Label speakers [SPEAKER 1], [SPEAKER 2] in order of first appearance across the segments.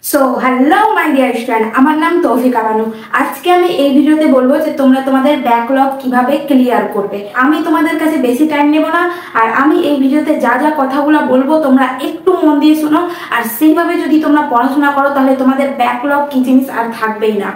[SPEAKER 1] So hello my dear student, আমার নাম তৌফিকা বানু। আজকে আমি এই ভিডিওতে বলবো যে তোমরা তোমাদের ব্যাকলগ কিভাবে ক্লিয়ার করবে। আমি তোমাদের কাছে বেশি টাইম নেব না, আর আমি এই ভিডিওতে যা যা কথাগুলো বলবো তোমরা একটু মন দিয়ে শোনো, আর সেইভাবে যদি তোমরা পড়াশোনা করো তাহলে তোমাদের ব্যাকলগ কি জিনিস আর থাকবেই না।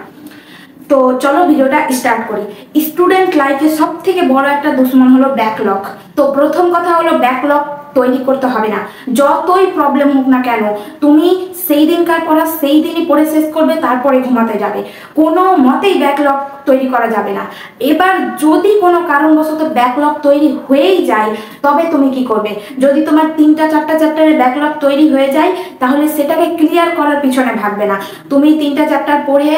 [SPEAKER 1] তো চলো ভিডিওটা স্টার্ট করি। স্টুডেন্ট লাইফে সব থেকে বড় একটা দুশ্মন হলো ব্যাকলগ। তো প্রথম কথা হলো ব্যাকলগ তৈরি করতে হবে না। যতই প্রবলেম হোক না কেন, তুমি সেই দিনকার পড়া সেই দিনই পড়ে শেষ করবে, তারপরে ঘুমাতে যাবে। কোনো মতেই ব্যাকলগ তৈরি করা যাবে না। এবার যদি কোনো কারণবশত ব্যাকলগ তৈরি হয়েই যায়, তবে তুমি কি করবে? যদি তোমার 3-4টা চ্যাপ্টারের ব্যাকলগ তৈরি হয়ে যায়, তাহলে সেটাকে ক্লিয়ার করার পিছনে ভাববে না। তুমি 3টা চ্যাপ্টার পড়ে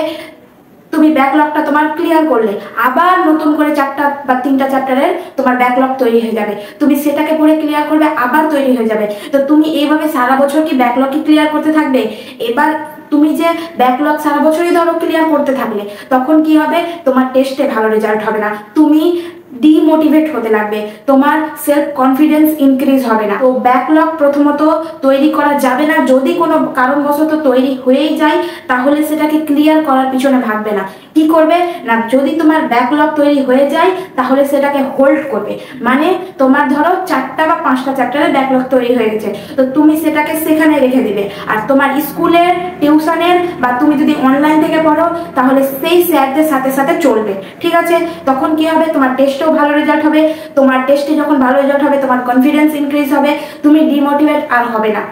[SPEAKER 1] তুমি ব্যাকলগটা তোমার ক্লিয়ার করলে, আবার নতুন করে 4টা বা 3টা চ্যাপ্টারের তোমার ব্যাকলগ তৈরি হয়ে যাবে। তুমি সেটাকে পড়ে ক্লিয়ার করবে, আবার তৈরি হয়ে যাবে। তো তুমি এইভাবে সারা বছর কি ব্যাকলগ কি ক্লিয়ার করতে থাকবে? এবার তুমি যে ব্যাকলগ সারা বছরই ধরো ক্লিয়ার করতে থাকলে, তখন কি হবে? তোমার টেস্টে ভালো রেজাল্ট হবে না, তুমি ডিমোটিভেট হতে লাগবে, তোমার সেলফ কনফিডেন্স ইনক্রিজ হবে না। তো ব্যাকলগ প্রথমত তৈরি করা যাবে না। যদি কোনো কারণবশত তৈরি হয়েই যায়, তাহলে সেটাকে ক্লিয়ার করার পিছনে ভাববে না। কি করবে না, যদি তোমার ব্যাকলগ তৈরি হয়ে যায়, তাহলে সেটাকে হোল্ড করবে। মানে তোমার ধরো 4টা বা 5টা চ্যাপ্টারের ব্যাকলগ তৈরি হয়ে গেছে, তো তুমি সেটাকে সেখানে রেখে দিবে। আর তোমার স্কুলের, টিউশনের বা তুমি যদি অনলাইন থেকে পড়ো, তাহলে সেই স্যারদের সাথে সাথে চলবে। ঠিক আছে? তখন কি হবে? তোমার টেস্টেও ভালো রেজাল্ট হবে। তোমার টেস্টে যখন ভালো রেজাল্ট হবে, তোমার কনফিডেন্স ইনক্রিজ হবে, তুমি ডিমোটিভেট আর হবে না।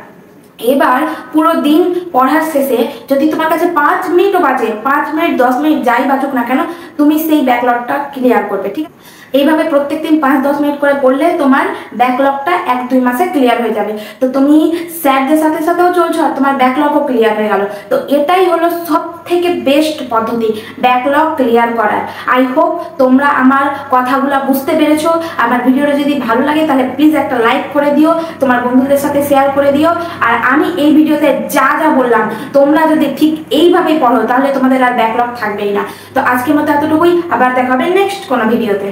[SPEAKER 1] এবার পুরো দিন পড়ার শেষে যদি তোমার কাছে 5 মিনিটও বাজে, 5 মিনিট 10 মিনিট যাই বাজুক না কেন, তুমি সেই ব্যাকলগটা ক্লিয়ার করবে। ঠিক আছে? এইভাবে প্রত্যেকদিন 5-10 মিনিট করে পড়লে তোমার ব্যাকলগটা 1-2 মাসে ক্লিয়ার হয়ে যাবে। তো তুমি স্যারদের সাথে সাথেও চলছো, আর তোমার ব্যাকলগও ক্লিয়ার হয়ে গেল। তো এটাই হলো সব থেকে বেস্ট পদ্ধতি ব্যাকলগ ক্লিয়ার করার। আই হোপ তোমরা আমার কথাগুলো বুঝতে পেরেছো। আমার ভিডিওটা যদি ভালো লাগে, তাহলে প্লিজ একটা লাইক করে দিও, তোমার বন্ধুদের সাথে শেয়ার করে দিও। আর আমি এই ভিডিওতে যা যা বললাম, তোমরা যদি ঠিক এইভাবেই পড়ো, তাহলে তোমাদের আর ব্যাকলগ থাকবেই না। তো আজকের মতো এতটুকুই, আবার দেখা হবে নেক্সট কোনো ভিডিওতে।